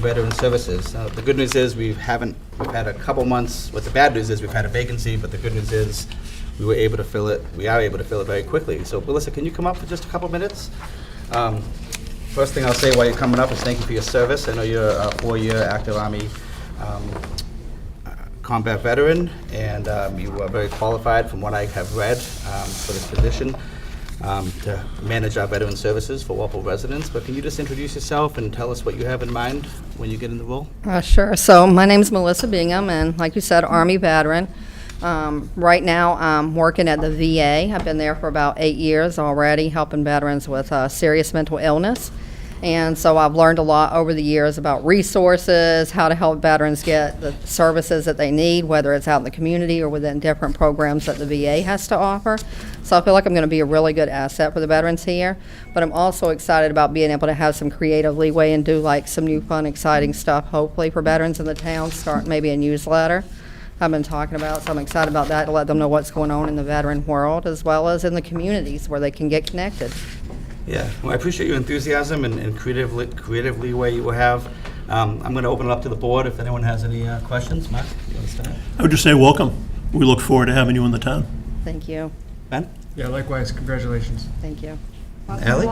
Veteran Services. The good news is we've had a couple months. What the bad news is we've had a vacancy, but the good news is we are able to fill it very quickly. So, Melissa, can you come up for just a couple minutes? First thing I'll say while you're coming up is thank you for your service. I know you're a 4-year active Army combat veteran, and you are very qualified from what I have read for this position to manage our veteran services for Walpole residents. But can you just introduce yourself and tell us what you have in mind when you get in the role? Sure. So my name's Melissa Bingham, and like you said, Army veteran. Right now, I'm working at the VA. I've been there for about 8 years already, helping veterans with serious mental illness. And so I've learned a lot over the years about resources, how to help veterans get the services that they need, whether it's out in the community or within different programs that the VA has to offer. So I feel like I'm going to be a really good asset for the veterans here. But I'm also excited about being able to have some creative leeway and do like some new fun, exciting stuff, hopefully, for veterans in the town, start maybe a newsletter I've been talking about. So I'm excited about that, to let them know what's going on in the veteran world as well as in the communities where they can get connected. Yeah, well, I appreciate your enthusiasm and creative leeway you will have. I'm going to open it up to the board if anyone has any questions. Mark, you want to start? I would just say welcome. We look forward to having you in the town. Thank you. Ben? Yeah, likewise. Congratulations. Thank you. Ellie?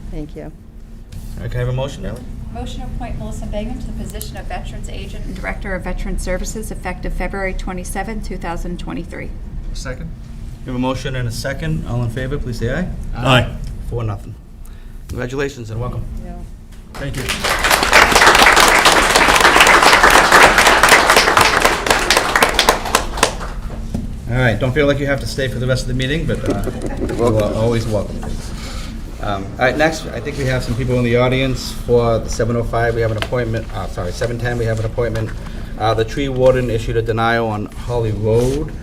Thank you. All right, can I have a motion, Ellie? Motion to appoint Melissa Bingham to the position of Veterans Agent and Director of Veteran Services effective February 27, 2023. Second? We have a motion and a second. All in favor, please say aye. Aye. 4-0. Congratulations and welcome. Yeah. Thank you. All right, don't feel like you have to stay for the rest of the meeting, but you are always welcome. All right, next, I think we have some people in the audience for the 7:05. We have an appointment, 7:10, we have an appointment. The tree warden issued a denial on Holly Road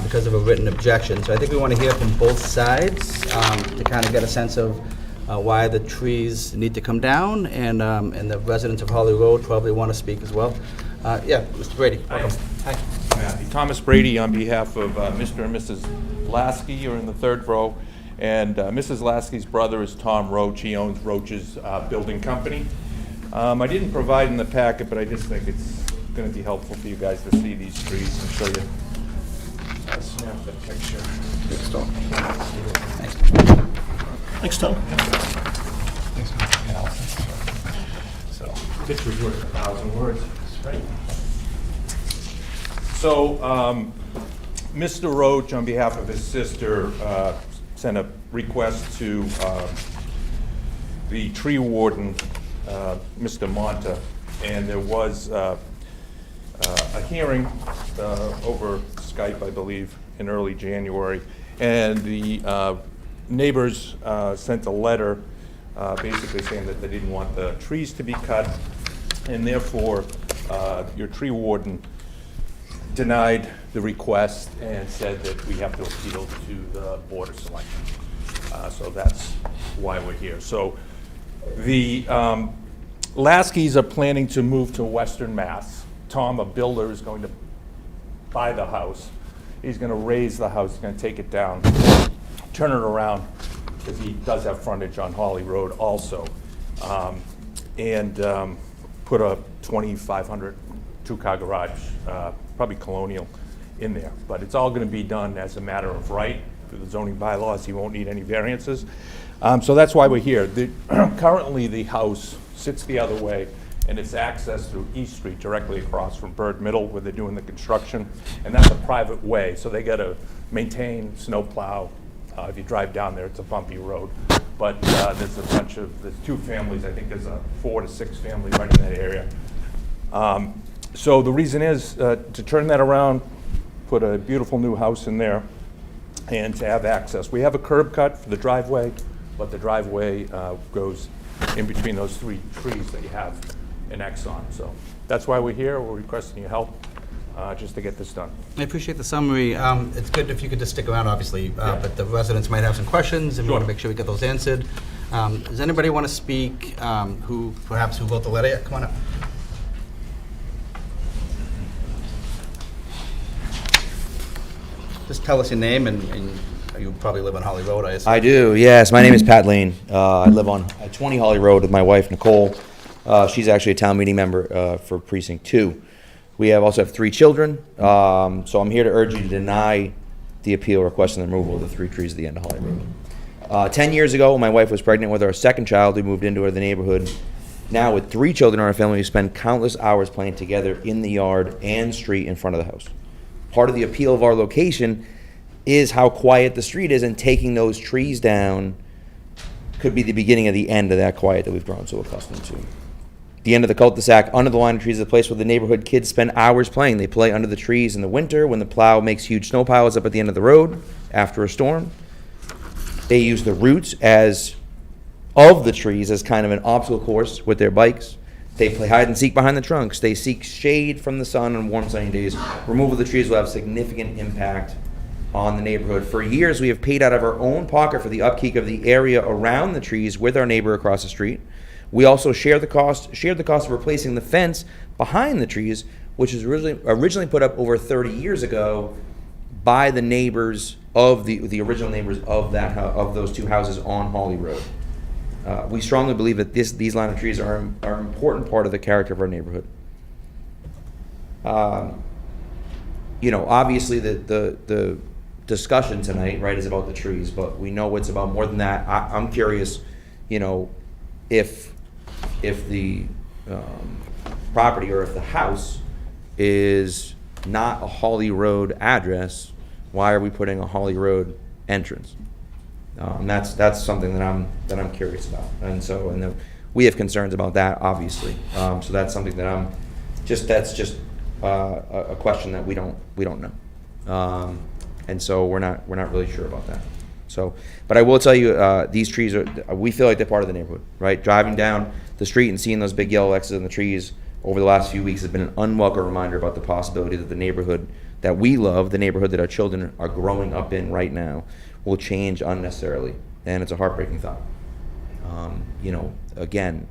because of a written objection. So I think we want to hear from both sides to kind of get a sense of why the trees need to come down, and the residents of Holly Road probably want to speak as well. Yeah, Mr. Brady, welcome. Hi. Thomas Brady on behalf of Mr. and Mrs. Lasky. You're in the third row. And Mrs. Lasky's brother is Tom Roach. He owns Roach's building company. I didn't provide in the packet, but I just think it's going to be helpful for you guys to see these trees and show you. Snap the picture. Thanks, Tom. So, picture's worth 1,000 words, right? So, Mr. Roach, on behalf of his sister, sent a request to the tree warden, Mr. Monta, and there was a hearing over Skype, I believe, in early January, and the neighbors sent a letter basically saying that they didn't want the trees to be cut, and therefore your tree warden denied the request and said that we have to appeal to the Board of Selectmen. So that's why we're here. So the Laskys are planning to move to Western Mass. Tom, a builder, is going to buy the house. He's going to raise the house, he's going to take it down, turn it around, because he does have frontage on Holly Road also, and put a 2,500 two-car garage, probably colonial, in there. But it's all going to be done as a matter of right through the zoning bylaws. He won't need any variances. So that's why we're here. Currently, the house sits the other way, and it's accessed through East Street, directly across from Bird Middle, where they're doing the construction. And that's a private way, so they got to maintain, snow plow. If you drive down there, it's a bumpy road. But there's two families. I think there's a 4 to 6 family right in that area. So the reason is to turn that around, put a beautiful new house in there, and to have access. We have a curb cut for the driveway, but the driveway goes in between those 3 trees that you have an X on. So that's why we're here. We're requesting your help just to get this done. I appreciate the summary. It's good if you could just stick around, obviously, but the residents might have some questions, and we want to make sure we get those answered. Does anybody want to speak who wrote the letter yet? Come on up. Just tell us your name, and you probably live on Holly Road, I assume. I do, yes. My name is Pat Lane. I live on 20 Holly Road with my wife, Nicole. She's actually a town meeting member for Precinct 2. We also have 3 children, so I'm here to urge you to deny the appeal requesting the removal of the 3 trees at the end of Holly Road. 10 years ago, when my wife was pregnant with our second child, we moved into the neighborhood. Now, with 3 children in our family, we spend countless hours playing together in the yard and street in front of the house. Part of the appeal of our location is how quiet the street is, and taking those trees down could be the beginning of the end of that quiet that we've grown so accustomed to. The end of the cul-de-sac under the line of trees is a place where the neighborhood kids spend hours playing. They play under the trees in the winter when the plow makes huge snow piles up at the end of the road after a storm. They use the roots of the trees as kind of an obstacle course with their bikes. They play hide and seek behind the trunks. They seek shade from the sun on warm sunny days. Removal of the trees will have significant impact on the neighborhood. For years, we have paid out of our own pocket for the upkeep of the area around the trees with our neighbor across the street. We also shared the cost of replacing the fence behind the trees, which was originally put up over 30 years ago by the neighbors of the original neighbors of those 2 houses on Holly Road. We strongly believe that these line of trees are an important part of the character of our neighborhood. Obviously the discussion tonight, right, is about the trees, but we know it's about more than that. I'm curious, if the property or if the house is not a Holly Road address, why are we putting a Holly Road entrance? That's something that I'm curious about, and we have concerns about that, obviously. So that's something that that's just a question that we don't know, and so we're not really sure about that. So, but I will tell you, these trees we feel like they're part of the neighborhood, right? Driving down the street and seeing those big yellow X's in the trees over the last few weeks has been an unwelcome reminder about the possibility that the neighborhood that we love, the neighborhood that our children are growing up in right now, will change unnecessarily. And it's a heartbreaking thought. Again,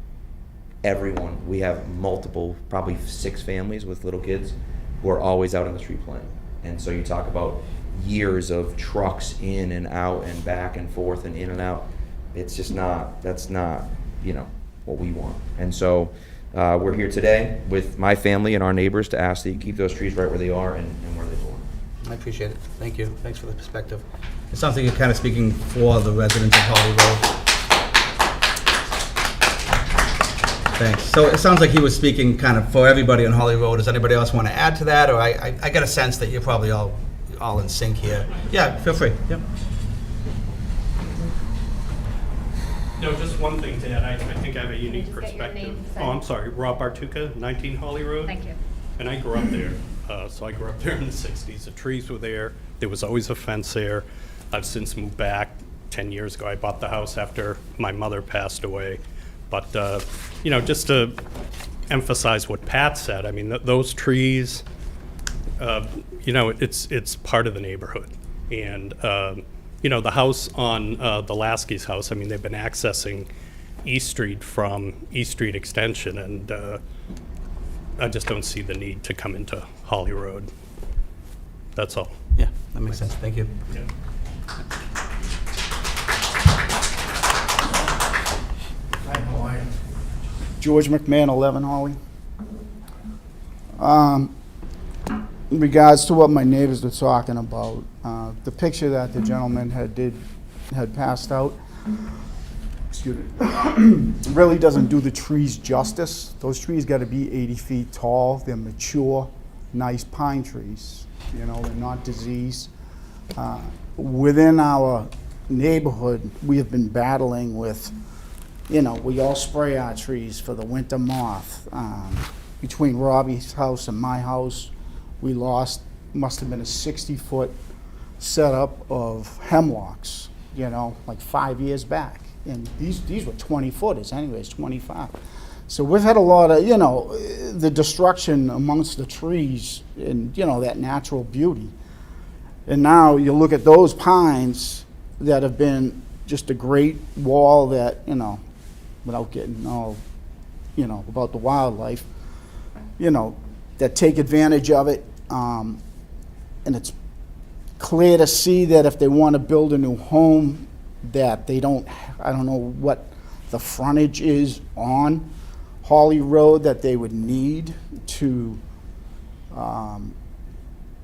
everyone, we have multiple, probably 6 families with little kids who are always out on the street playing. And so you talk about years of trucks in and out and back and forth and in and out. It's just that's not, what we want. And so we're here today with my family and our neighbors to ask that you keep those trees right where they are and where they belong. I appreciate it. Thank you. Thanks for the perspective. It sounds like you're kind of speaking for the residents of Holly Road. Thanks. So it sounds like he was speaking kind of for everybody on Holly Road. Does anybody else want to add to that? Or I get a sense that you're probably all in sync here. Yeah, feel free. Yep. No, just one thing to add. I think I have a unique Can you just get your perspective. name, sir? Oh, I'm sorry. Rob Bartuca, 19 Holly Road. Thank you. And I grew up there. So I grew up there in the 60s. The trees were there. There was always a fence there. I've since moved back 10 years ago. I bought the house after my mother passed away. But, just to emphasize what Pat said, I mean, those trees, it's part of the neighborhood. And, the house on the Lasky's house, I mean, they've been accessing East Street from East Street Extension, and I just don't see the need to come into Holly Road. That's all. Yeah, that makes sense. Thank you. Yeah. George McMahon, 11 Holly. In regards to what my neighbors were talking about, the picture that the gentleman had passed out, excuse me, really doesn't do the trees justice. Those trees got to be 80 feet tall. They're mature, nice pine trees. They're not diseased. Within our neighborhood, we have been battling with, we all spray our trees for the winter moth. Between Robbie's house and my house, we lost, must have been a 60-foot setup of hemlocks, like 5 years back. And these were 20-footers anyways, 25. So we've had a lot of, the destruction amongst the trees and, that natural beauty. And now you look at those pines that have been just a great wall that, without getting all, about the wildlife, that take advantage of it. And it's clear to see that if they want to build a new home, that they don't, I don't know what the frontage is on Holly Road that they would need to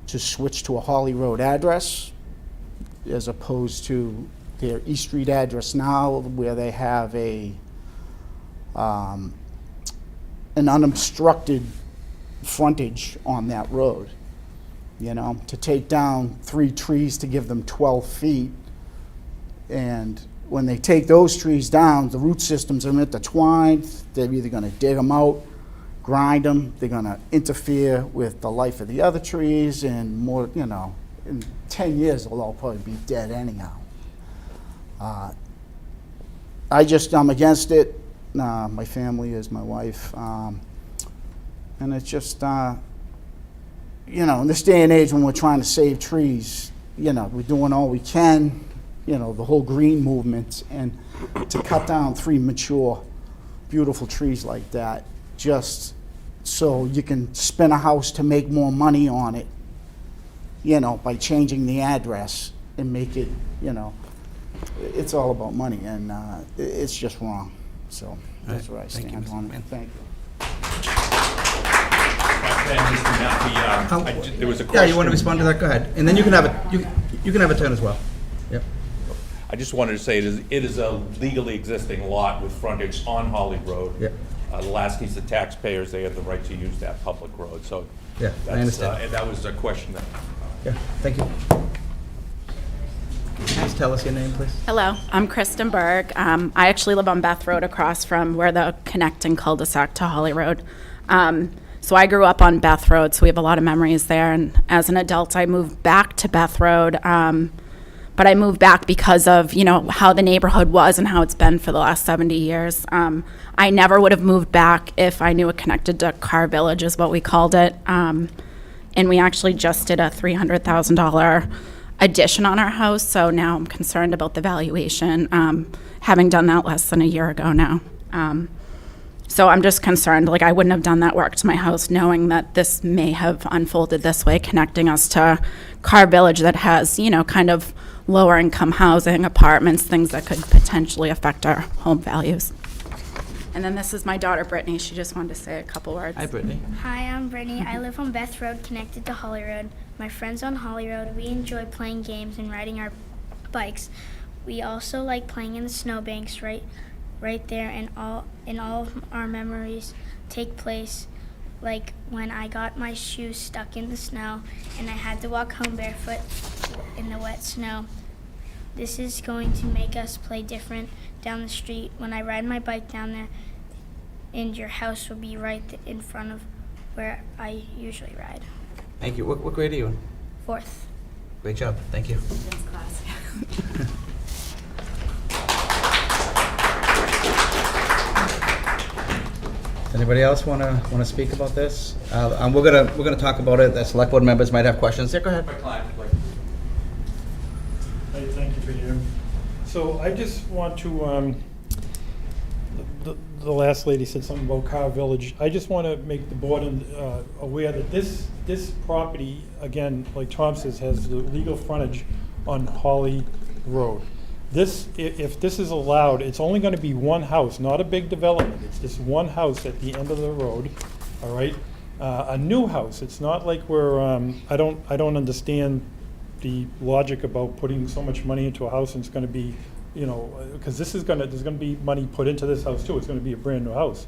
switch to a Holly Road address, as opposed to their East Street address now, where they have an unobstructed frontage on that road. You know, to take down 3 trees to give them 12 feet, and when they take those trees down, the root systems are intertwined. They're either gonna dig them out, grind them, they're gonna interfere with the life of the other trees, and more, you know, in 10 years, they'll all probably be dead anyhow. I'm against it. My family is, my wife. And it's just, you know, in this day and age when we're trying to save trees, you know, we're doing all we can, you know, the whole green movement, and to cut down 3 mature, beautiful trees like that, just so you can spin a house to make more money on it, you know, by changing the address and make it, you know, it's all about money, and it's just wrong. So that's where I Thank you, stand Mr. on McMahon. it. Thank you. There was a Yeah, question. you want to respond to that? Go ahead. And then you can have a, you can have a turn as well. Yep. I just wanted to say it is a legally existing lot with frontage on Holly Road. Yep. The Laskys, the taxpayers, they have the right to use that public road, so. Yeah, I that's, understand. And that was a question that. Yeah, thank you. Please tell us your name, please. Hello, I'm Kristen Berg. I actually live on Beth Road across from where the connecting cul-de-sac to Holly Road. So I grew up on Beth Road, so we have a lot of memories there. And as an adult, I moved back to Beth Road. But I moved back because of, you know, how the neighborhood was and how it's been for the last 70 years. I never would have moved back if I knew it connected to Car Village, is what we called it. And we actually just did a $300,000 addition on our house, so now I'm concerned about the valuation, having done that less than a year ago now. So I'm just concerned, like, I wouldn't have done that work to my house knowing that this may have unfolded this way, connecting us to Car Village that has, you know, kind of lower income housing, apartments, things that could potentially affect our home values. And then this is my daughter, Brittany. She just wanted to say a couple words. Hi, Brittany. Hi, I'm Brittany. I live on Beth Road, connected to Holly Road. My friends on Holly Road, we enjoy playing games and riding our bikes. We also like playing in the snowbanks right there, and all our memories take place, like when I got my shoes stuck in the snow and I had to walk home barefoot in the wet snow. This is going to make us play different down the street when I ride my bike down there, and your house will be right in front of where I usually ride. Thank you. What grade are you in? 4th. Great job. Thank you. Anybody else want to speak about this? And we're gonna talk about it. The select board members might have questions. Yeah, go ahead. Hey, thank you for hearing. So I just want to, the last lady said something about Car Village. I just want to make the board aware that this property, again, like Tom says, has the legal frontage on Holly Road. If this is allowed, it's only going to be one house, not a big development. It's just one house at the end of the road, all right? A new house. It's not like we're, I don't understand the logic about putting so much money into a house and it's going to be, you know, because there's going to be money put into this house too. It's going to be a brand new house.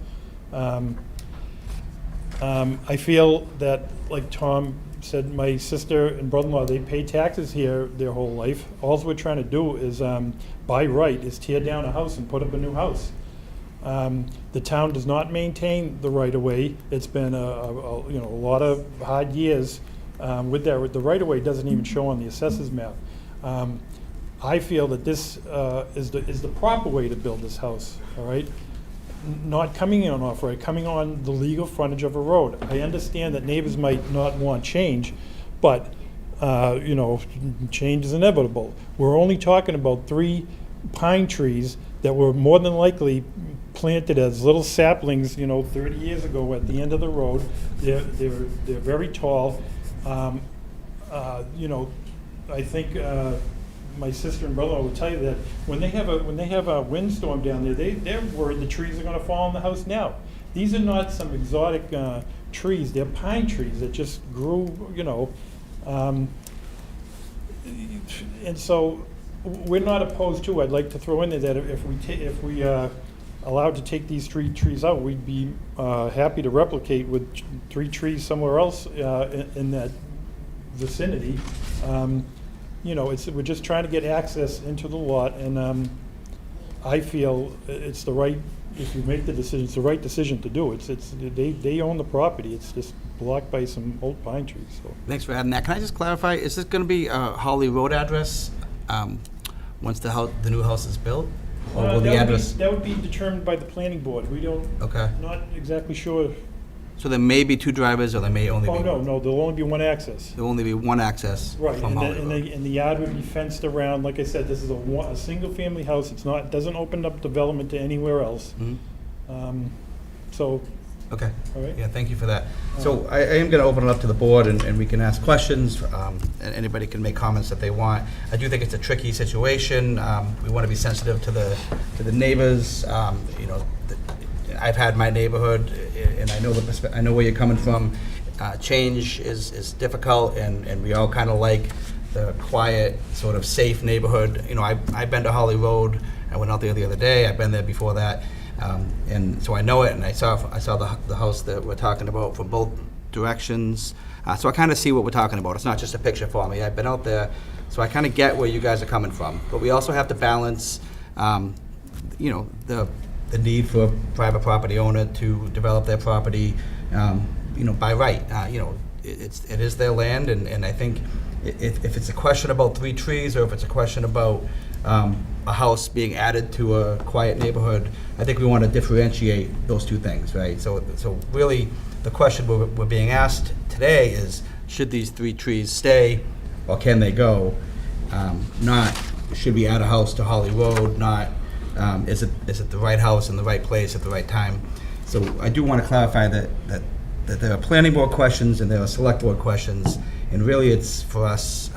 I feel that, like Tom said, my sister and brother-in-law, they pay taxes here their whole life. All we're trying to do is, by right, is tear down a house and put up a new house. The town does not maintain the right-of-way. It's been a lot of hard years with that. The right-of-way doesn't even show on the assessors map. I feel that this is the proper way to build this house, all right? Not coming in off-road, coming on the legal frontage of a road. I understand that neighbors might not want change, but, change is inevitable. We're only talking about 3 pine trees that were more than likely planted as little saplings, 30 years ago at the end of the road. They're very tall. I think my sister and brother will tell you that when they have a windstorm down there, they're worried the trees are going to fall on the house now. these are not some exotic trees. They're pine trees that just grew, you know. And so we're not opposed to, I'd like to throw in there that if we allowed to take these 3 trees out, we'd be happy to replicate with 3 trees somewhere else in that vicinity. You know, we're just trying to get access into the lot, and I feel it's the right, if you make the decision, it's the right decision to do. They own the property. It's just blocked by some old pine trees, so. Thanks for adding that. Can I just clarify, is this going to be a Holly Road address once the new house is built? Or will the address? That would be determined by the planning board. We don't, Okay. not exactly sure. So there may be 2 driveways, or there may only be Oh, one? no, there'll only be one access. There will only be one access Right, from and Holly Road. the yard would be fenced around. Like I said, this is a single-family house. It's not, doesn't open up development to anywhere else. Mhm. So, Okay. all right. Yeah, thank you for that. So I am going to open it up to the board, and we can ask questions, and anybody can make comments that they want. I do think it's a tricky situation. We want to be sensitive to the neighbors. You know, I've had my neighborhood, and I know where you're coming from. Change is difficult, and we all kind of like the quiet, sort of safe neighborhood. You know, I've been to Holly Road. I went out there the other day. I've been there before that. And so I know it, and I saw the house that we're talking about from both directions. So I kind of see what we're talking about. It's not just a picture for me. I've been out there, so I kind of get where you guys are coming from. But we also have to balance, you know, the need for a private property owner to develop their property, you know, by right. You know, it is their land, and I think if it's a question about 3 trees, or if it's a question about a house being added to a quiet neighborhood, I think we want to differentiate those 2 things, right? So really, the question we're being asked today is, should these 3 trees stay, or can they go? Not, should we add a house to Holly Road? Not, is it the right house in the right place at the right time? So I do want to clarify that there are planning board questions and there are select board questions, and really it's for us,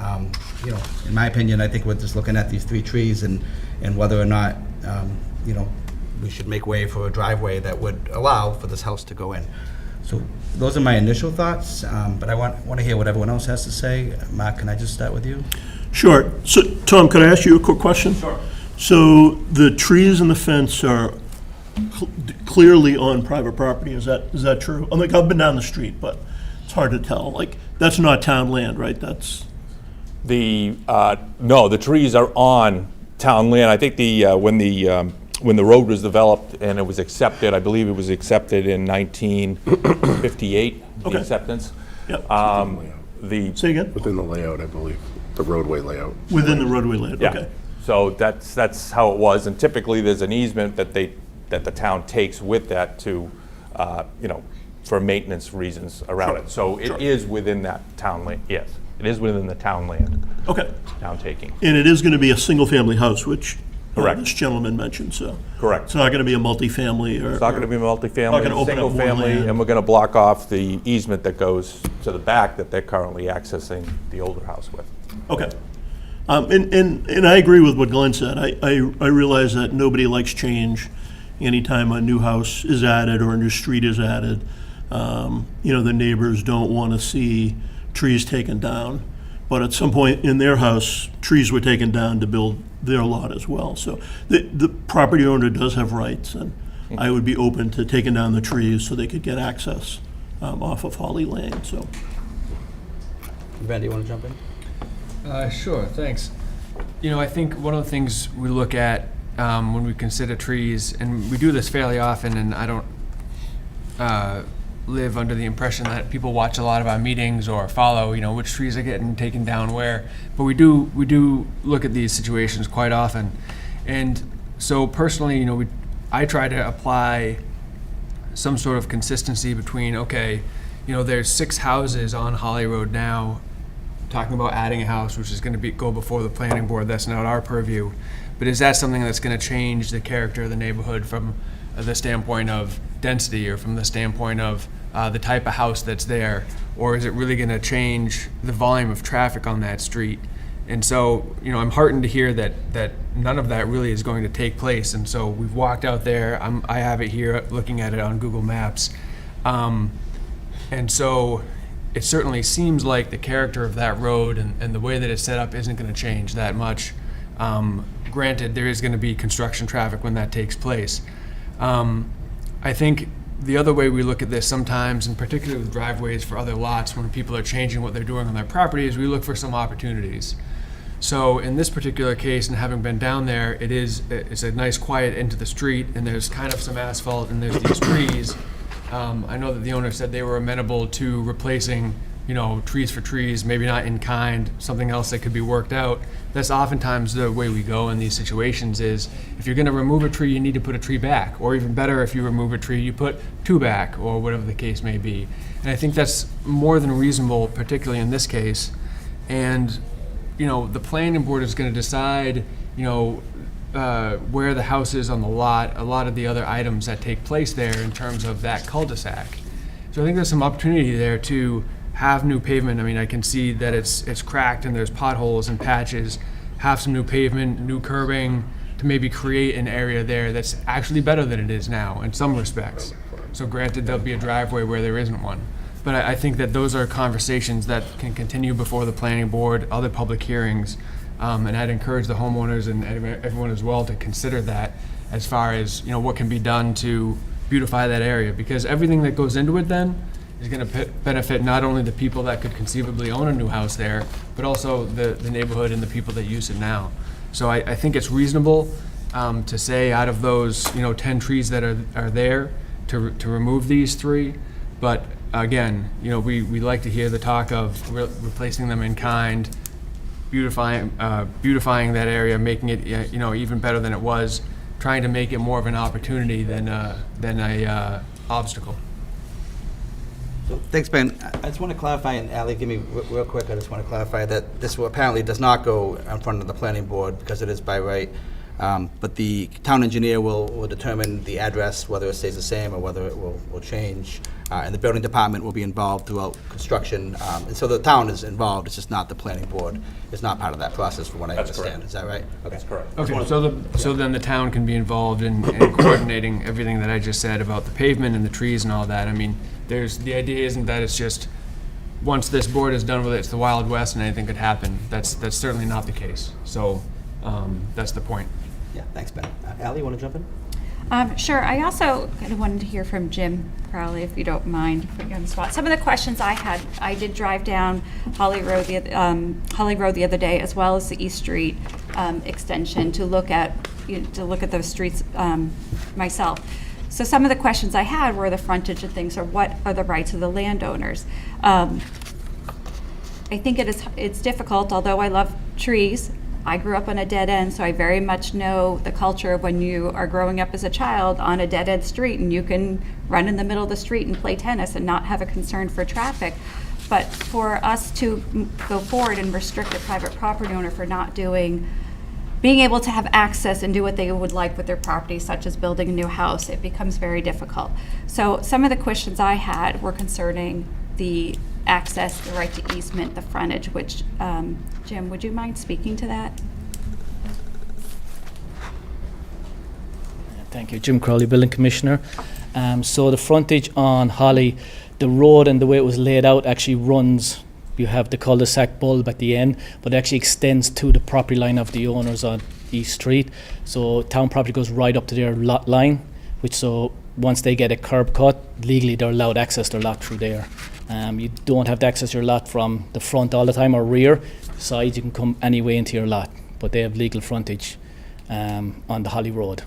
you know, in my opinion, I think we're just looking at these 3 trees and whether or not, you know, we should make way for a driveway that would allow for this house to go in. So those are my initial thoughts, but I want to hear what everyone else has to say. Mark, can I just start with you? Sure. So, Tom, could I ask you a quick question? Sure. So the trees and the fence are clearly on private property, is that true? I'm like, I've been down the street, but it's hard to tell. Like, that's not town land, right? That's... No, the trees are on town land. I think when the road was developed and it was accepted, I believe it was accepted in 1958, Okay. the acceptance. Yep. Say again? Within the layout, I believe, the roadway layout. Within the roadway layout, Yeah. okay. So that's how it was, and typically there's an easement that the town takes with that to, you know, for maintenance reasons around it. So it is within that town land, yes. It is within the town land. Okay. Town taking. And it is going to be a single-family house, which Correct. This gentleman mentioned, so. Correct. It's not going to be a multifamily or... It's not going to be Not multifamily, gonna open up more single-family, land. and we're going to block off the easement that goes to the back that they're currently accessing the older house with. Okay. And I agree with what Glenn said. I realize that nobody likes change. Anytime a new house is added or a new street is added, you know, the neighbors don't want to see trees taken down. But at some point in their house, trees were taken down to build their lot as well. So the property owner does have rights, and I would be open to taking down the trees so they could get access off of Holly Lane, so. Ben, do you want to jump in? Sure, thanks. You know, I think one of the things we look at when we consider trees, and we do this fairly often, and I don't live under the impression that people watch a lot of our meetings or follow, you know, which trees are getting taken down where. But we do look at these situations quite often. And so personally, you know, I try to apply some sort of consistency between, okay, you know, there's 6 houses on Holly Road now, talking about adding a house, which is going to go before the planning board. That's not our purview. But is that something that's going to change the character of the neighborhood from the standpoint of density or from the standpoint of the type of house that's there? Or is it really going to change the volume of traffic on that street And so, I'm heartened to hear that none of that really is going to take place. And so we've walked out there. I have it here, looking at it on Google Maps. And so it certainly seems like the character of that road and the way that it's set up isn't going to change that much. Granted, there is going to be construction traffic when that takes place. I think the other way we look at this sometimes, and particularly with driveways for other lots, when people are changing what they're doing on their property, is we look for some opportunities. So in this particular case, and having been down there, it's a nice quiet into the street, and there's kind of some asphalt, and there's these trees. I know that the owner said they were amenable to replacing, trees for trees, maybe not in kind, something else that could be worked out. That's oftentimes the way we go in these situations is, if you're gonna remove a tree, you need to put a tree back. Or even better, if you remove a tree, you put two back, or whatever the case may be. And I think that's more than reasonable, particularly in this case. And, the planning board is gonna decide, where the house is on the lot, a lot of the other items that take place there in terms of that cul-de-sac. So I think there's some opportunity there to have new pavement. I mean, I can see that it's cracked and there's potholes and patches. Have some new pavement, new curbing, to maybe create an area there that's actually better than it is now in some respects. So granted, there'll be a driveway where there isn't one. But I think that those are conversations that can continue before the planning board, other public hearings, and I'd encourage the homeowners and everyone as well to consider that as far as, what can be done to beautify that area. Because everything that goes into it then is going to benefit not only the people that could conceivably own a new house there, but also the neighborhood and the people that use it now. So I think it's reasonable to say out of those 10 trees that are there to remove these 3. But again, we like to hear the talk of replacing them in kind, beautifying that area, making it even better than it was, trying to make it more of an opportunity than a obstacle. So, thanks, Ben. I just want to clarify, and Ally, give me real quick, I just want to clarify that this apparently does not go in front of the planning board because it is by right. But the town engineer will determine the address, whether it stays the same or whether it will change. And the building department will be involved throughout construction. And so the town is involved, it's just not the planning board. It's not part of that process from what I That's understand. correct. Is that right? Okay. That's correct. Okay, so then the town can be involved in coordinating everything that I just said about the pavement and the trees and all that. I mean, the idea isn't that it's just, once this board is done with it, it's the Wild West and anything could happen. That's certainly not the case. So that's the point. Yeah, thanks, Ben. Ally, you want to jump in? Sure. I also kind of wanted to hear from Jim Crowley, if you don't mind, putting you on the spot. Some of the questions I had, I did drive down Holly Road the other day, as well as the East Street extension, to look at those streets myself. So some of the questions I had were the frontage and things, or what are the rights of the landowners. I think it's difficult, although I love trees. I grew up on a dead end, so I very much know the culture of when you are growing up as a child on a dead end street and you can run in the middle of the street and play tennis and not have a concern for traffic. But for us to go forward and restrict a private property owner for not being able to have access and do what they would like with their property, such as building a new house, it becomes very difficult. So some of the questions I had were concerning the access, the right to easement, the frontage, which, Jim, would you mind speaking to that? Thank you. Jim Crowley, Building Commissioner. So the frontage on Holly, the road and the way it was laid out actually runs, you have the cul-de-sac bulb at the end, but it actually extends to the property line of the owners on East Street. So town property goes right up to their lot line, which so once they get a curb cut, legally they're allowed access their lot through there. You don't have to access your lot from the front all the time or rear. Sides, you can come any way into your lot, but they have legal frontage on the Holly Road.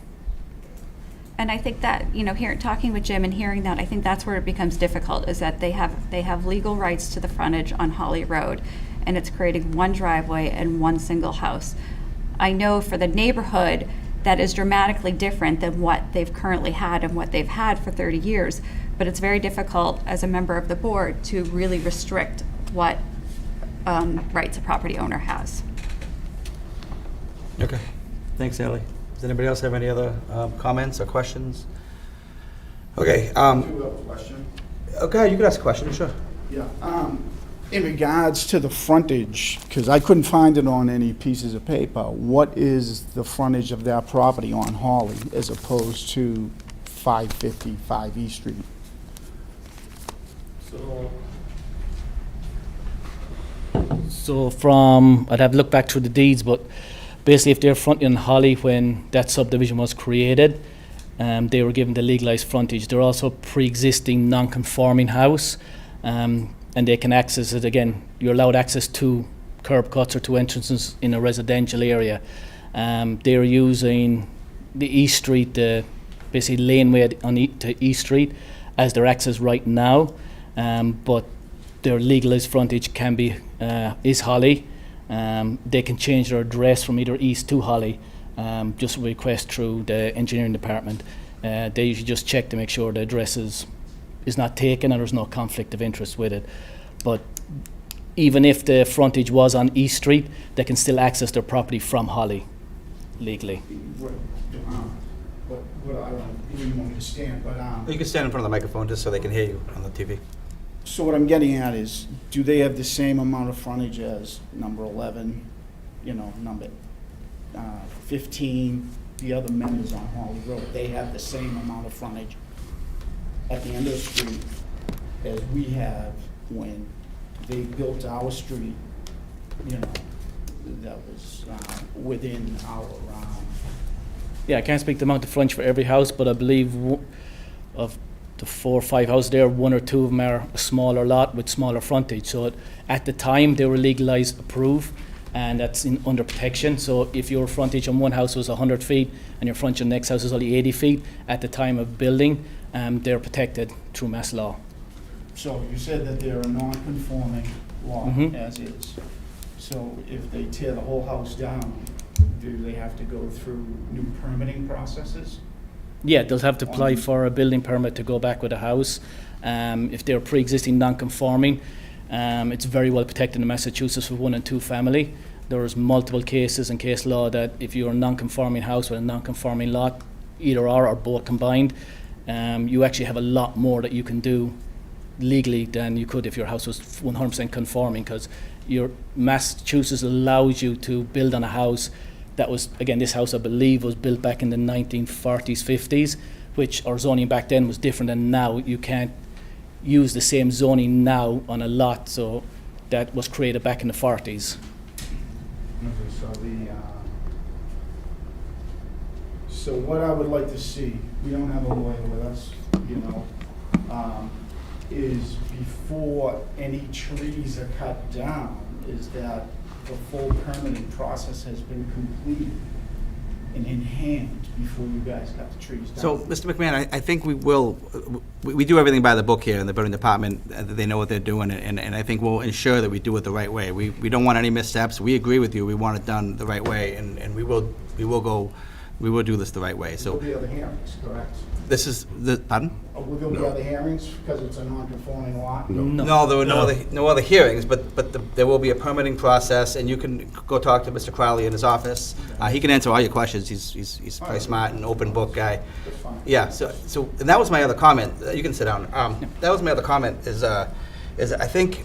And I think that, here talking with Jim and hearing that, I think that's where it becomes difficult, is that they have legal rights to the frontage on Holly Road, and it's creating one driveway and one single house. I know for the neighborhood, that is dramatically different than what they've currently had and what they've had for 30 years. But it's very difficult as a member of the board to really restrict what rights a property owner has. Okay. Thanks, Ally. Does anybody else have any other comments or questions? Okay. I do have a question. Okay, you can ask a question, sure. Yeah. In regards to the frontage, because I couldn't find it on any pieces of paper, what is the frontage of that property on Hawley as opposed to 555 East Street? So from, I'd have to look back through the deeds, but basically if they're fronting on Holly when that subdivision was created, they were given the legalized frontage. They're also a pre-existing non-conforming house, and they can access it. Again, you're allowed access to curb cuts or to entrances in a residential area. They're using the East Street, the basically laneway to East Street as their access right now, but their legalized frontage can be is Holly. They can change their address from either East to Holly, just a request through the engineering department. They usually just check to make sure the address is not taken and there's no conflict of interest with it. But even if the frontage was on East Street, they can still access their property from Holly legally. What I don't even want me to stand, but You can stand in front of the microphone just so they can hear you on the TV. so what I'm getting at is, do they have the same amount of frontage as number 11, number 15, the other members on Hawley Road? They have the same amount of frontage at the end of the street as we have when they built our street, that was within our, Yeah, I can't speak the amount of frontage for every house, but I believe of the 4 or 5 houses there, 1 or 2 of them are a smaller lot with smaller frontage. So at the time, they were legalized approved, and that's under protection. So if your frontage on one house was 100 feet and your frontage on the next house is only 80 feet, at the time of building, they're protected through mass law. so you said that they're a non-conforming lot Mhm. as is. So if they tear the whole house down, do they have to go through new permitting processes? Yeah, they'll have to apply for a building permit to go back with a house. If they're pre-existing non-conforming, it's very well protected in Massachusetts for 1 and 2 family. There's multiple cases in case law that if you're a non-conforming house with a non-conforming lot, either or both combined, you actually have a lot more that you can do legally than you could if your house was 100% conforming, because your Massachusetts allows you to build on a house that was, again, this house I believe was built back in the 1940s, 50s, which our zoning back then was different than now. You can't use the same zoning now on a lot, so that was created back in the 40s. So what I would like to see, we don't have a lawyer with us, is before any trees are cut down, is that the full permitting process has been completed and in hand before you guys cut the trees down. So, Mr. McMahon, I think we will, we do everything by the book here in the building department. They know what they're doing, and I think we'll ensure that we do it the right way. We don't want any missteps. We agree with you. We want it done the right way, and we will do this the right way. Will So there be other hearings, correct? this is, pardon? Will there be other hearings because it's a non-conforming lot? No, there were no other hearings, but there will be a permitting process, and you can go talk to Mr. Crowley in his office. He can answer all your questions. He's very smart and open book guy. That's fine. Yeah, so, and that was my other comment. You can sit down. That was my other comment, is I think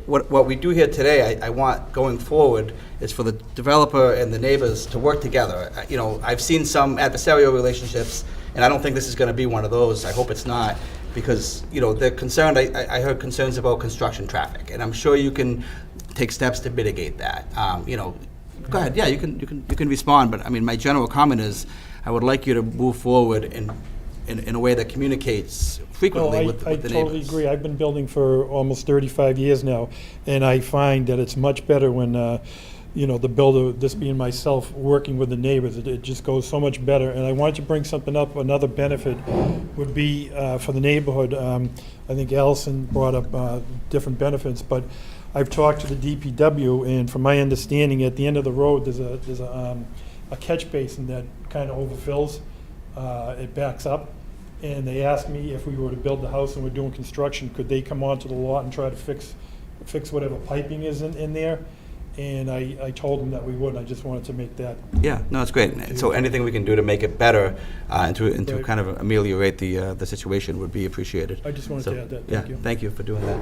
what we do here today, I want going forward, is for the developer and the neighbors to work together. I've seen some adversarial relationships, and I don't think this is gonna be one of those. I hope it's not, because, they're concerned, I heard concerns about construction traffic, and I'm sure you can take steps to mitigate that. Go ahead, yeah, you can respond, but I mean, my general comment is, I would like you to move forward in a way that communicates frequently with the neighbors. I totally agree. I've been building for almost 35 years now, and I find that it's much better when, the builder, this being myself, working with the neighbors. It just goes so much better. And I wanted to bring something up. Another benefit would be for the neighborhood. I think Allison brought up different benefits, but I've talked to the DPW, and from my understanding, at the end of the road, there's a catch basin that kind of overfills. It backs up, and they asked me if we were to build the house and we're doing construction, could they come onto the lot and try to fix whatever piping is in there? And I told them that we would. I just wanted to make that. Yeah, no, it's great. So anything we can do to make it better and to Right. kind of ameliorate the situation would be appreciated. I just wanted to add that. Yeah, Thank you. thank you for doing that.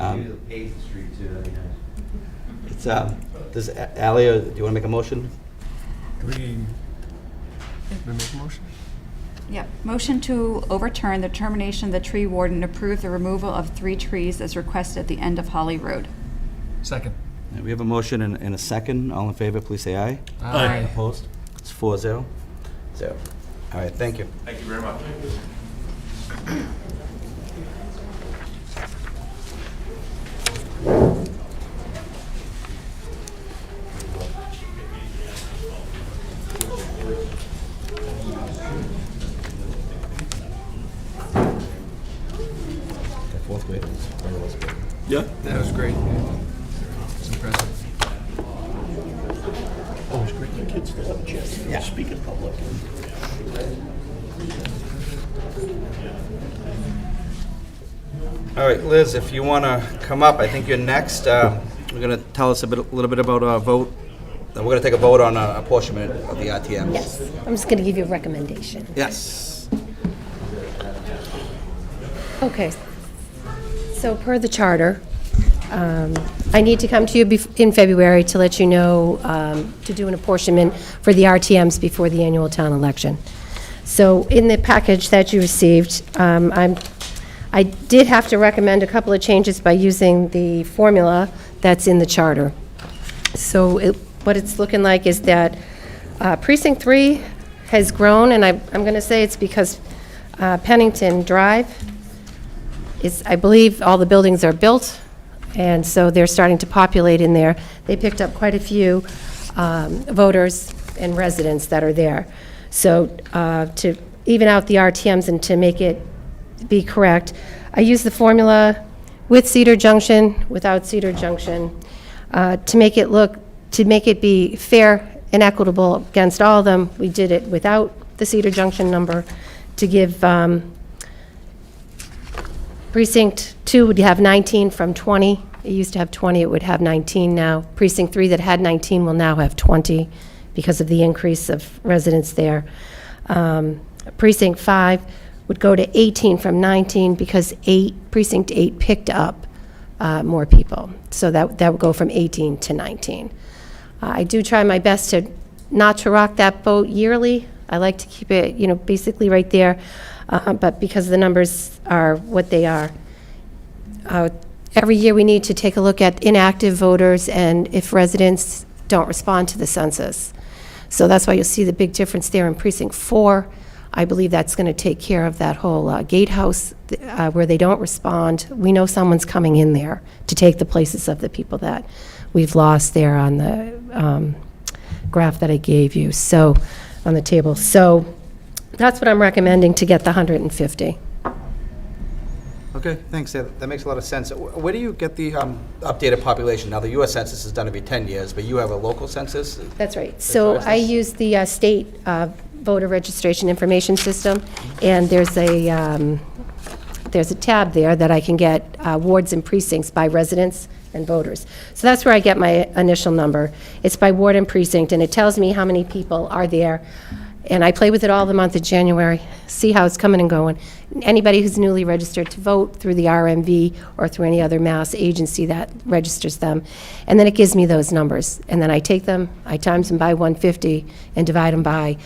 Eighth Street too, that'd be nice. It's, does Ally, do you want to make a motion? Do we make a motion? Yep. Motion to overturn the termination of the tree warden and approve the removal of 3 trees as requested at the end of Holly Road. Second. We have a motion and a second. All in favor, please say aye. Aye. Opposed? It's 4-0. All right, thank you. Thank you very much. The fourth grade was very well spoken. Yeah? That was great. It's impressive. Always great for kids to have a chance to speak in public. All right, Liz, if you want to come up, I think you're next. You're going to tell us a little bit about our vote. We're going to take a vote on apportionment of the RTMs. Yes, I'm just going to give you a recommendation. Yes. Okay. So per the charter, I need to come to you in February to let you know, to do an apportionment for the RTMs before the annual town election. So in the package that you received, I did have to recommend a couple of changes by using the formula that's in the charter. So what it's looking like is that Precinct 3 has grown, and I'm going to say it's because Pennington Drive is, I believe all the buildings are built, and so they're starting to populate in there. They picked up quite a few voters and residents that are there. So to even out the RTMs and to make it be correct, I use the formula with Cedar Junction, without Cedar Junction, to make it be fair and equitable against all of them. We did it without the Cedar Junction number to give Precinct 2 would have 19 from 20. It used to have 20, it would have 19 now. Precinct 3 that had 19 will now have 20 because of the increase of residents there. Precinct 5 would go to 18 from 19 because Precinct 8 picked up more people. So that would go from 18 to 19. I do try my best not to rock that boat yearly. I like to keep it, basically right there. But because the numbers are what they are, every year we need to take a look at inactive voters and if residents don't respond to the census. So that's why you'll see the big difference there in Precinct 4. I believe that's going to take care of that whole gatehouse where they don't respond. We know someone's coming in there to take the places of the people that we've lost there on the graph that I gave you, so on the table. So that's what I'm recommending to get the 150. Okay, thanks. That makes a lot of sense. Where do you get the updated population? Now, the U.S. Census is done every 10 years, but you have a local census? That's right. So I use the state voter registration information system, and there's a tab there that I can get wards and precincts by residents and voters. So that's where I get my initial number. It's by ward and precinct, and it tells me how many people are there. And I play with it all the month of January, see how it's coming and going. Anybody who's newly registered to vote through the RMV or through any other mass agency that registers them. And then it gives me those numbers. And then I take them, I times them by 150 and divide them by,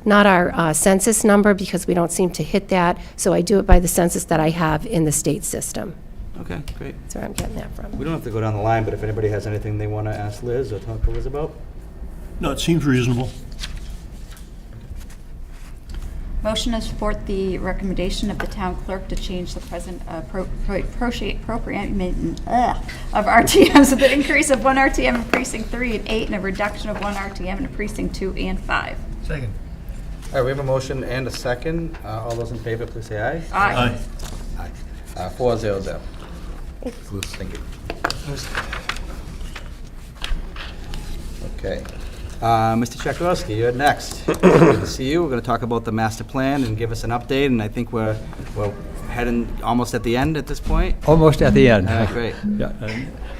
not our census number because we don't seem to hit that, so I do it by the census that I have in the state system. Okay, great. That's where I'm getting that from. We don't have to go down the line, but if anybody has anything they want to ask Liz or talk to Liz about? No, it seems reasonable. Motion to support the recommendation of the town clerk to change the present appropriation of RTMs with an increase of 1 RTM in precinct 3 and 8 and a reduction of 1 RTM in precinct 2 and 5. Second. All right, we have a motion and a second. All those in favor, please say aye. Aye. Aye. 4-0-0. Thank you. Okay. Mr. Czachowski, you're next. Good to see you. We're going to talk about the master plan and give us an update, and I think we're heading almost at the end at this point. Almost at the end. Great. Yeah.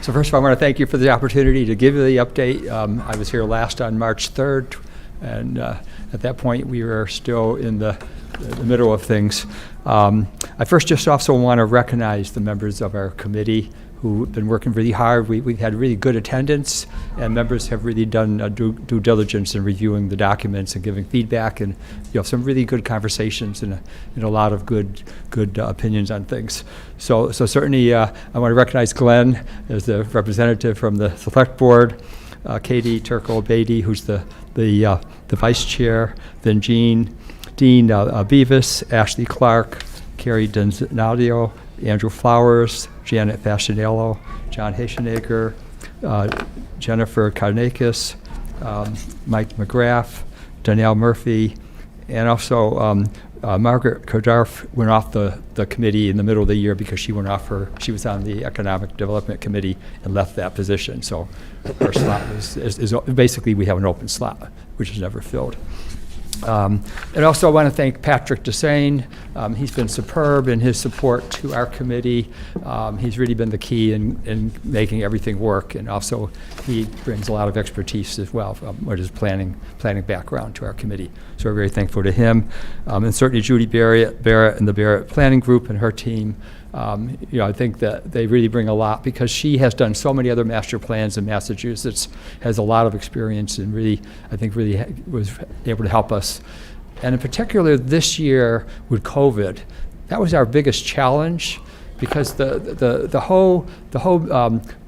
So first of all, I want to thank you for the opportunity to give you the update. I was here last on March 3rd, And at that point, we were still in the middle of things. I first just also want to recognize the members of our committee who've been working really hard. We've had really good attendance, and members have really done due diligence in reviewing the documents and giving feedback, and some really good conversations and a lot of good opinions on things. So certainly I want to recognize Glenn as the representative from the select board, Katie Turco-Beatty, who's the vice chair, then Dean Beavis, Ashley Clark, Carrie Donadio, Andrew Flowers, Janet Fascinello, John Haschenegger, Jennifer Karnakis, Mike McGrath, Danielle Murphy, and also Margaret Kodarf went off the committee in the middle of the year because she was on the Economic Development Committee and left that position. So her slot is basically we have an open slot, which is never filled. And also I want to thank Patrick Desane. He's been superb in his support to our committee. He's really been the key in making everything work, and also he brings a lot of expertise as well with his planning background to our committee. So we're very thankful to him. And certainly Judy Barrett and the Barrett Planning Group and her team. I think that they really bring a lot because she has done so many other master plans in Massachusetts, has a lot of experience, and really was able to help us. And in particular this year with COVID, that was our biggest challenge because the whole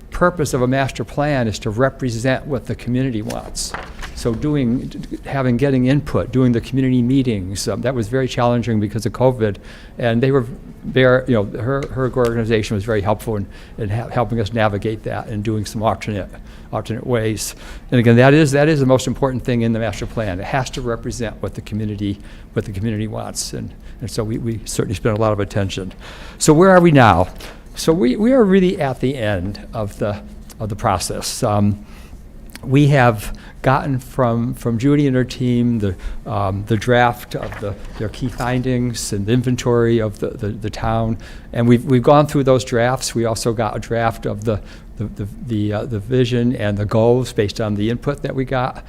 purpose of a master plan is to represent what the community wants. So getting input, doing the community meetings, that was very challenging because of COVID, and they were her organization was very helpful in helping us navigate that and doing some alternate ways. And again, that is the most important thing in the master plan. It has to represent what the community wants, and so we certainly spent a lot of attention. So where are we now? So we are really at the end of the process. We have gotten from Judy and her team the draft of their key findings and the inventory of the town, and we've gone through those drafts. We also got a draft of the vision and the goals based on the input that we got,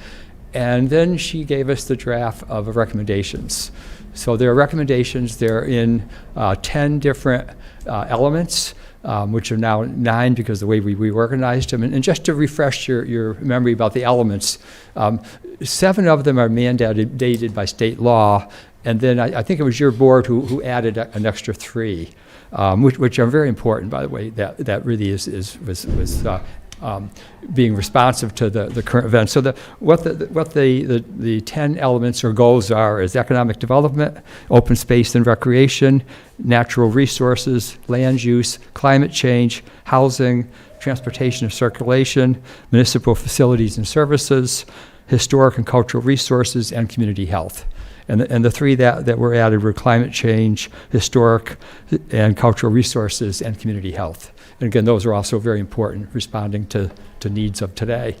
and then she gave us the draft of recommendations. So there are recommendations. They're in 10 different elements. Which are now 9 because of the way we organized them. And just to refresh your memory about the elements, 7 of them are mandated by state law, and then I think it was your board who added an extra 3, which are very important, by the way. That really was being responsive to the current events. So what the 10 elements or goals are is economic development, open space and recreation, natural resources, land use, climate change, housing, transportation and circulation, municipal facilities and services, historic and cultural resources, and community health. And the 3 that were added were climate change, historic and cultural resources, and community health. And again, those are also very important, responding to needs of today.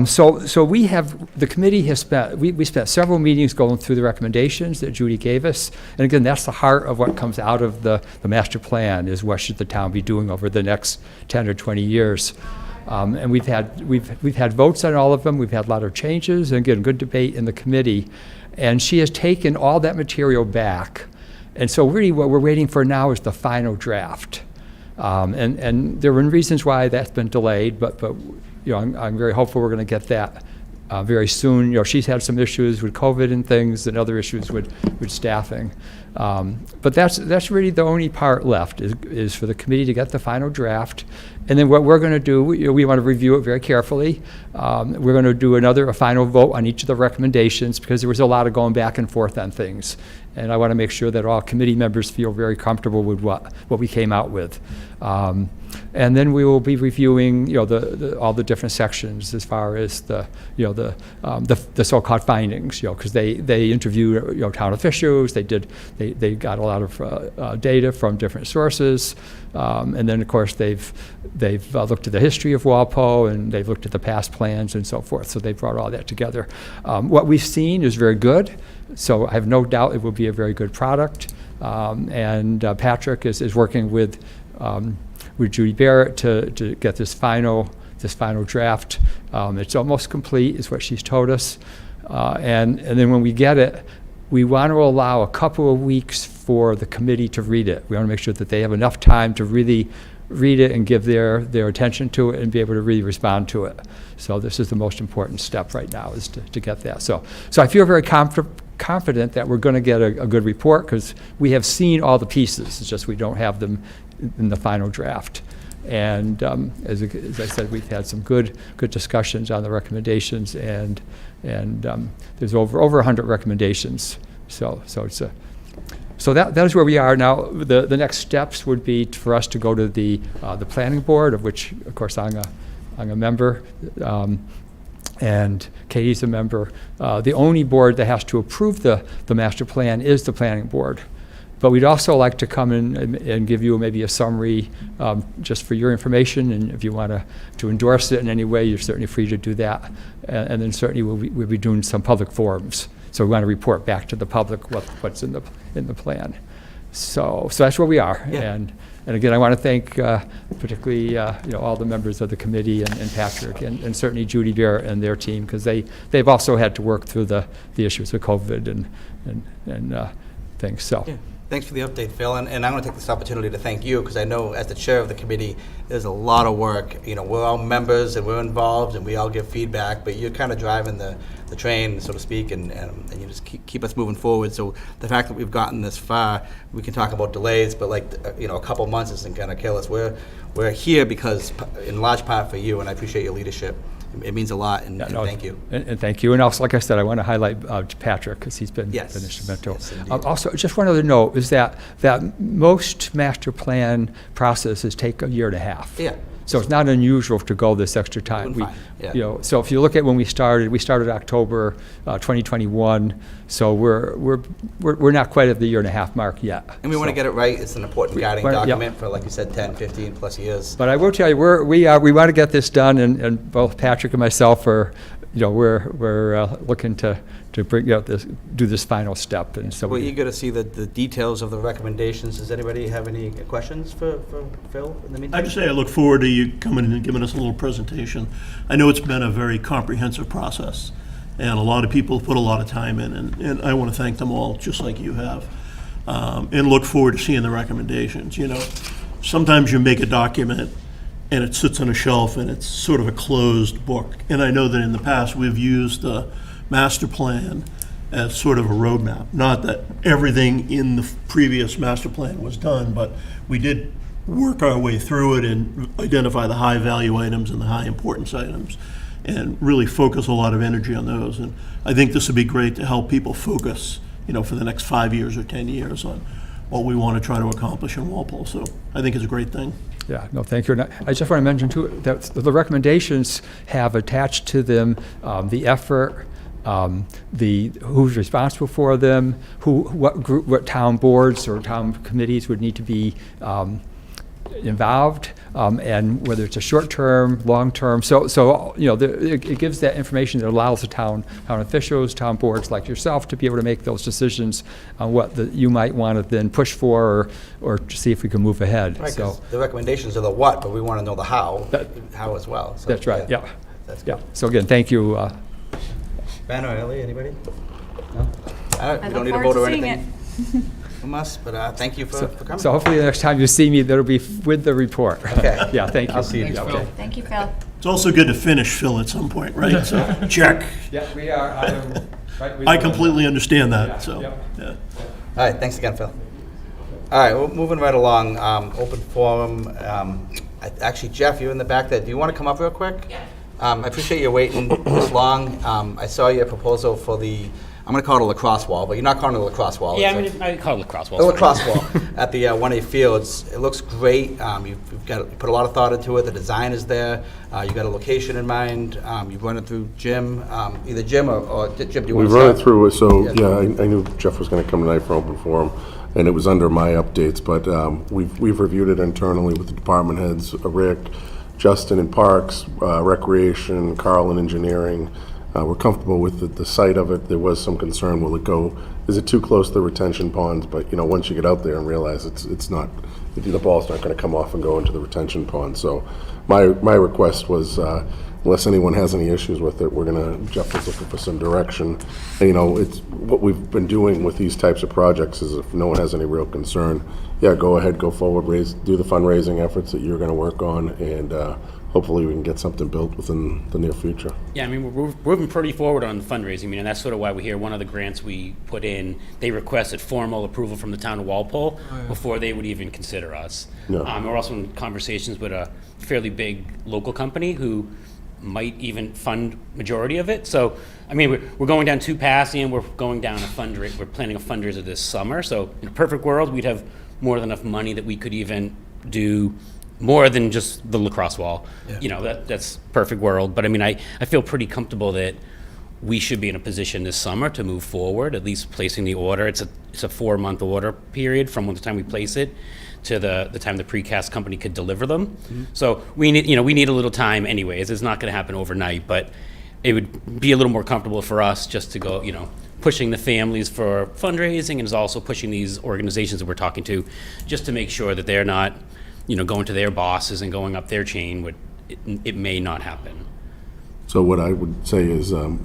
So the committee has we spent several meetings going through the recommendations that Judy gave us. And again, that's the heart of what comes out of the master plan, is what should the town be doing over the next 10 or 20 years. And we've had votes on all of them. We've had a lot of changes, and again, good debate in the committee. And she has taken all that material back. And so really what we're waiting for now is the final draft. And there were reasons why that's been delayed, but I'm very hopeful we're going to get that very soon. She's had some issues with COVID and things, and other issues with staffing. But that's really the only part left is for the committee to get the final draft. And then what we're going to do, we want to review it very carefully. We're going to do a final vote on each of the recommendations because there was a lot of going back and forth on things. And I want to make sure that all committee members feel very comfortable with what we came out with. And then we will be reviewing, all the different sections as far as the so-called findings, because they interviewed, town officials. They got a lot of data from different sources, and then of course they've looked at the history of Walpole, and they've looked at the past plans and so forth. So they brought all that together. What we've seen is very good. So I have no doubt it will be a very good product. And Patrick is working with Judy Barrett to get this final draft. It's almost complete, is what she's told us. And then when we get it, we want to allow a couple of weeks for the committee to read it. We want to make sure that they have enough time to really read it and give their attention to it and be able to really respond to it. So this is the most important step right now, is to get that. So I feel very confident that we're going to get a good report, because we have seen all the pieces. It's just we don't have them in the final draft. And as I said, we've had some good discussions on the recommendations, and there's over 100 recommendations. So that is where we are now. The next steps would be for us to go to the planning board, of which, of course, I'm a member, and Katie's a member. The only board that has to approve the master plan is the planning board. But we'd also like to come in and give you maybe a summary just for your information, and if you want to endorse it in any way, you're certainly free to do that. And then certainly we'll be doing some public forums. So we want to report back to the public what's in the plan. So that's where we are. Yeah. And again, I want to thank particularly all the members of the committee and Patrick and certainly Judy Bear and their team, because they've also had to work through the issues with COVID and things. So. Yeah. Thanks for the update, Phil, and I'm going to take this opportunity to thank you, because I know as the chair of the committee, there's a lot of work. We're all members and we're involved and we all give feedback, but you're kind of driving the train, so to speak, and you just keep us moving forward. So the fact that we've gotten this far, we can talk about delays, but a couple months isn't going to kill us. We're here because, in large part, for you, and I appreciate your leadership. It means a lot, and thank you. And thank you. And also, like I said, I want to highlight Patrick, because he's been instrumental. Yes, also, just one other note is that most master plan processes take a year and a half. Yeah. So it's not unusual to go this extra time. So if you look at when we started October 2021. So we're not quite at the year and a half mark yet. And we want to get it right. It's an important guiding document for, like you said, 10, 15 plus years. But I will tell you, we want to get this done, and both Patrick and myself are, we're looking to bring do this final step. And so we're eager to see the details of the recommendations. Does anybody have any questions for Phil in the meantime? I just say I look forward to you coming in and giving us a little presentation. I know it's been a very comprehensive process, and a lot of people put a lot of time in, and I want to thank them all, just like you have, and look forward to seeing the recommendations. Sometimes you make a document and it sits on a shelf and it's sort of a closed book. And I know that in the past we've used the master plan as sort of a roadmap. Not that everything in the previous master plan was done, but we did work our way through it and identify the high value items and the high importance items, and really focus a lot of energy on those. And I think this would be great to help people focus, for the next 5 years or 10 years on what we want to try to accomplish in Walpole. So I think it's a great thing. Yeah, no, thank you. And I just want to mention, too, that the recommendations have attached to them the effort, who's responsible for them, what town boards or town committees would need to be involved, and whether it's a short-term, long-term. So it gives that information that allows the town officials, town boards like yourself to be able to make those decisions on what you might want to then push for or to see if we can move ahead. Right, so the recommendations are the what, but we want to know the how as well. So, that's right, yeah. That's good. Yeah. So again, thank you. Ben or Ellie, anybody? No? All right, we don't need a look vote or forward to seeing anything from us, but thank you for coming. So hopefully the next time you see me, that'll be with the report. Okay. Yeah, thank you. I'll see you. Thanks, Okay. Phil. Thank you, Phil. It's also good to finish Phil at some point, right? So check. Yeah, we are. I completely understand that, so, Yeah. yeah. All right, thanks again, Phil. All right, well, moving right along, open forum. Actually, Jeff, you're in the back there. Do you want to come up real quick? Yeah. I appreciate you waiting this long. I saw your proposal for I'm going to call it a lacrosse wall, but you're not calling it a lacrosse wall. Yeah, I call it a lacrosse wall. The lacrosse wall at the 1A Fields. It looks great. You put a lot of thought into it. The design is there. You got a location in mind. You've run it through Jim, either Jim or Jim. Do you want We've to run it through, so I knew Jeff was going to come tonight for open forum, and it was under my updates, but we've reviewed it internally with the department heads, Rick, Justin in Parks, Recreation, Carl in Engineering. We're comfortable with the site of it. There was some concern, is it too close to the retention ponds? But once you get out there and realize it's not, the ball's not going to come off and go into the retention pond. So my request was unless anyone has any issues with it, Jeff is looking for some direction. And, you know, it's what we've been doing with these types of projects is if no one has any real concern, yeah, go ahead, go forward, do the fundraising efforts that you're gonna work on, and hopefully we can get something built within the near future. Yeah, I mean, we're moving pretty forward on the fundraising. I mean, and that's sort of why we're here. One of the grants we put in, they requested formal approval from the town of Walpole before they would even consider us. Yeah. We're also in conversations with a fairly big local company who might even fund majority of it. So, I mean, we're going down two paths, and we're going down we're planning a fundraiser this summer. So in a perfect world, we'd have more than enough money that we could even do more than just the lacrosse wall. Yeah. You know, that's perfect world. But I mean, I feel pretty comfortable that we should be in a position this summer to move forward, at least placing the order. It's a 4-month order period from the time we place it to the time the precast company could deliver them. Mm-hmm. So we need a little time anyways. It's not gonna happen overnight, but it would be a little more comfortable for us just to go, you know, pushing the families for fundraising, and is also pushing these organizations that we're talking to just to make sure that they're not, you know, going to their bosses and going up their chain. It may not happen. So what I would say is, I'm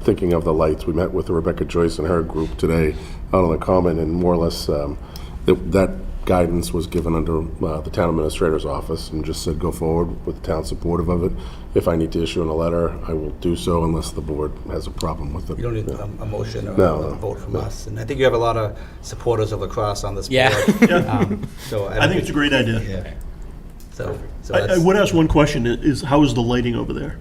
thinking of the lights. We met with Rebecca Joyce and her group today out on the common, and more or less that guidance was given under the town administrator's office, and just said go forward with the town supportive of it. If I need to issue a letter, I will do so unless the board has a problem with it. You don't need a motion or No, a vote from no. us. And I think you have a lot of supporters of lacrosse on this board. Yeah. So I think it's a great idea. Yeah. So I that's, would ask one question, is how is the lighting over there?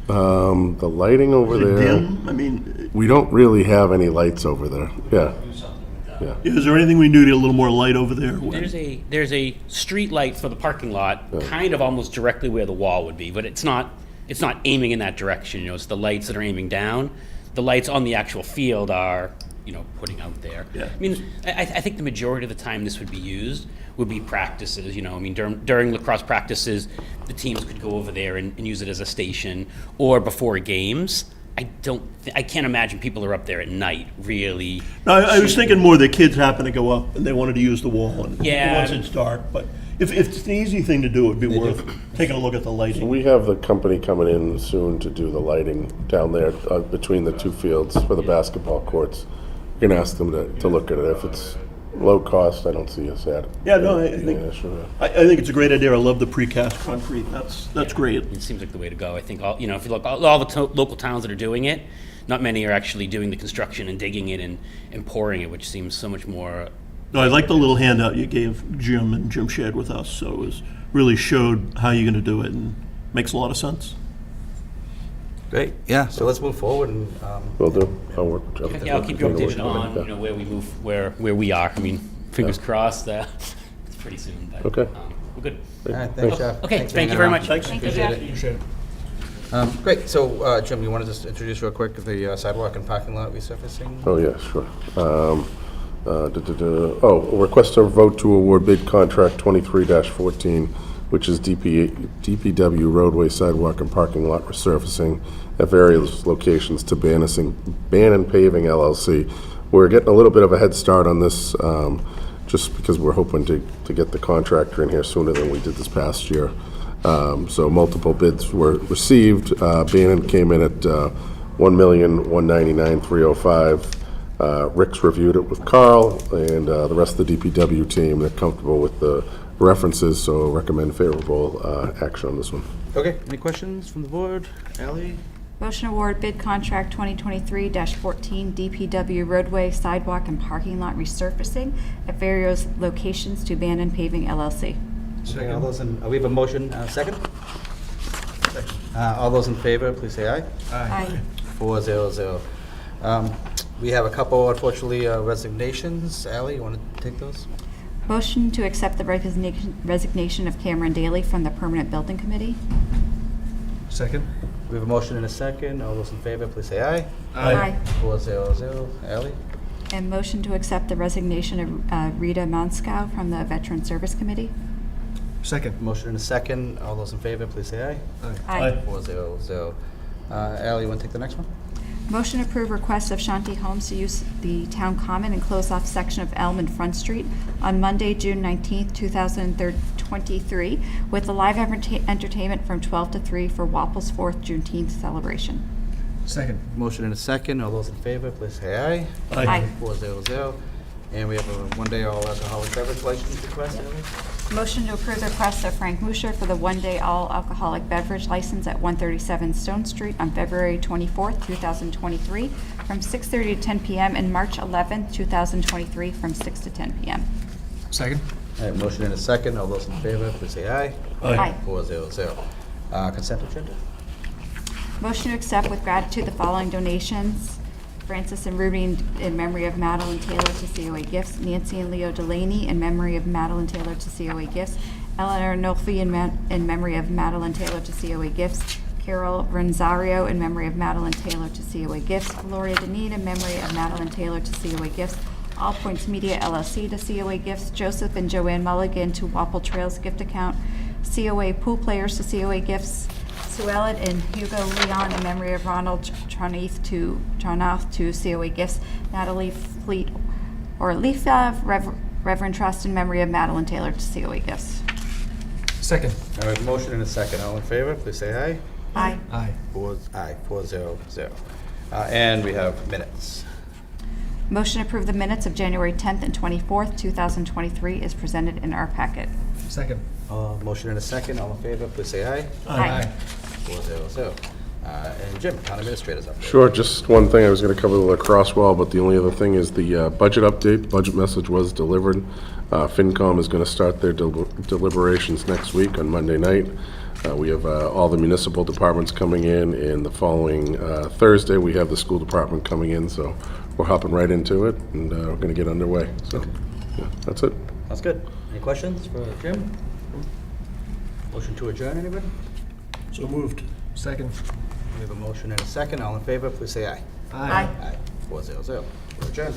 The lighting over Is it there, dim? I mean, we don't really have any lights over there. Yeah. Yeah. is there anything we can do to get a little more light over there? There's a street light for the parking lot, kind of almost directly where the wall would be, but it's not aiming in that direction. You know, it's the lights that are aiming down. The lights on the actual field are, you know, putting out there. Yeah. I mean, I think the majority of the time this would be used would be practices. You know, I mean, during lacrosse practices, the teams could go over there and use it as a station, or before games. I can't imagine people are up there at night, really. No, I was thinking more the kids happen to go up and they wanted to use the wall, and Yeah. once it's dark, but if it's an easy thing to do, it'd be worth taking a look at the lighting. We have the company coming in soon to do the lighting down there between the two fields for the basketball courts. You can ask them to look at it. If it's low cost, I don't see us at it. Yeah, no, I think it's a great idea. I love the precast concrete. That's great. It seems like the way to go. I think if you look all the local towns that are doing it, not many are actually doing the construction and digging it and pouring it, which seems so much more. No, I like the little handout you gave Jim, and Jim shared with us, so it really showed how you're gonna do it, and makes a lot of sense. great. Yeah. So let's move forward and. Will do. I'll work with Jeff. Yeah, I'll keep you updated on where we move, where we are. I mean, fingers crossed. It's pretty soon. But, Okay. we're good. All right. Thanks, Jeff. Okay, Thanks for thank you hanging very around. much. Thanks. Thank you, Appreciate Jeff. it. Great. So, Jim, you want to just introduce real quick the sidewalk and parking lot resurfacing? Oh, yeah, sure. Request to vote to award bid contract 23-14, which is DPW roadway, sidewalk, and parking lot resurfacing at various locations to Bannon Paving LLC. We're getting a little bit of a head start on this, just because we're hoping to get the contractor in here sooner than we did this past year. So multiple bids were received. Bannon came in at $1,199,305. Rick's reviewed it with Carl and the rest of the DPW team. They're comfortable with the references, so recommend favorable action on this one. Okay. Any questions from the board? Ally? Motion award bid contract 2023-14 DPW roadway, sidewalk, and parking lot resurfacing at various locations to Bannon Paving LLC. Okay, all those we have a motion, second? All those in favor, please say aye. Aye. 400. We have a couple, unfortunately, resignations. Ally, you want to take those? Motion to accept the resignation of Cameron Daly from the Permanent Building Committee. Second. We have a motion and a second. All those in favor, please say aye. Aye. 400. Ally? And motion to accept the resignation of Rita Monskow from the Veteran Service Committee. Second. Motion and a second. All those in favor, please say aye. Aye. 400. Ally, you want to take the next one? Motion to approve request of Shanti Holmes to use the town common and close off section of Elm and Front Street on Monday, June 19th, 2023 2023, with a live entertainment from 12 to 3 for Wapple's 4th Juneteenth celebration. Second. Motion and a second. All those in favor, please say aye. Aye. Aye. 400. And we have a one-day all-alcoholic beverage license request, Ellie? Motion to approve the request of Frank Musher for the one-day all-alcoholic beverage license at 137 Stone Street on February 24th, 2023, from 6:30 to 10 p.m. and March 11th, 2023, from 6 to 10 p.m. Second. All right, motion and a second. All those in favor, please say aye. Aye. 400. Consent agenda? Motion to accept with gratitude the following donations. Francis and Ruby in memory of Madeline Taylor to COA Gifts. Nancy and Leo Delaney in memory of Madeline Taylor to COA Gifts. Eleanor Nolfi in memory of Madeline Taylor to COA Gifts. Carol Renzario in memory of Madeline Taylor to COA Gifts. Gloria Deneen in memory of Madeline Taylor to COA Gifts. All Points Media LLC to COA Gifts. Joseph and Joanne Mulligan to Wapple Trails gift account. COA Pool Players to COA Gifts. Sue Ellett and Hugo Leon in memory of Ronald Tronath to COA Gifts. Natalie Fleet or Leafa Reverend Trust in memory of Madeline Taylor to COA Gifts. Second. All right, motion and a second. All in favor, please say aye. Aye. Aye. 400. And we have minutes. Motion to approve the minutes of January 10th and 24th, 2023 is presented in our packet. Second. Motion and a second. All in favor, please say aye. Aye. 400. And Jim, town administrator's update. Sure, just one thing, I was going to cover the lacrosse wall, but the only other thing is the budget update. Budget message was delivered. FinCom is going to start their deliberations next week on Monday night. We have all the municipal departments coming in, and the following Thursday, we have the school department coming in, so we're hopping right into it, and we're going to get underway. So, yeah, that's it. That's good. Any questions for Jim? Motion to adjourn, anybody? So moved. Second. We have a motion and a second. All in favor, please say aye. Aye. Aye. 400. We're adjourned.